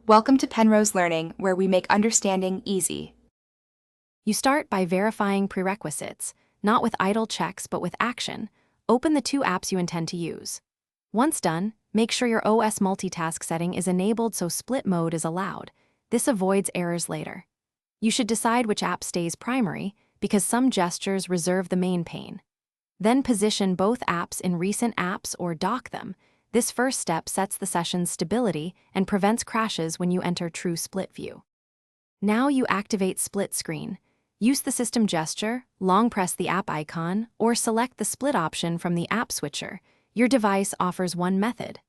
Welcome to Penrose Learning, where we make understanding easy. You start by verifying prerequisites, not with idle checks but with action. Open the two apps you intend to use. Once done, make sure your OS multitask setting is enabled so split mode is allowed. This avoids errors later. You should decide which app stays primary, because some gestures reserve the main pane. Then position both apps in recent apps or dock them. This first step sets the session's stability and prevents crashes when you enter true split view. Now you activate split screen. Use the system gesture, long press the app icon, or select the split option from the app switcher. Your device offers one method.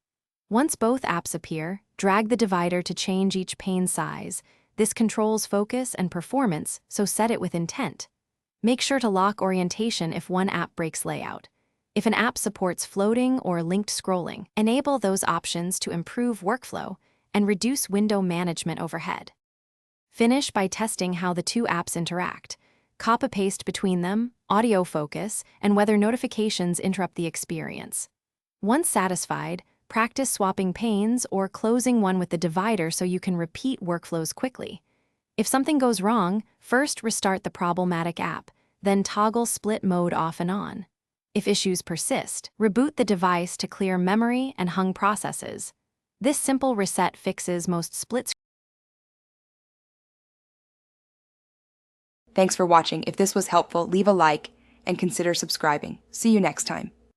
Once both apps appear, drag the divider to change each pane size. This controls focus and performance, so set it with intent. Make sure to lock orientation if one app breaks layout. If an app supports floating or linked scrolling, enable those options to improve workflow and reduce window management overhead. Finish by testing how the two apps interact. Copy-paste between them, audio focus, and whether notifications interrupt the experience. Once satisfied, practice swapping panes or closing one with the divider so you can repeat workflows quickly. If something goes wrong, first restart the problematic app, then toggle split mode off and on. If issues persist, reboot the device to clear memory and hung processes. This simple reset fixes most split. Thanks for watching. If this was helpful, leave a like and consider subscribing. See you next time.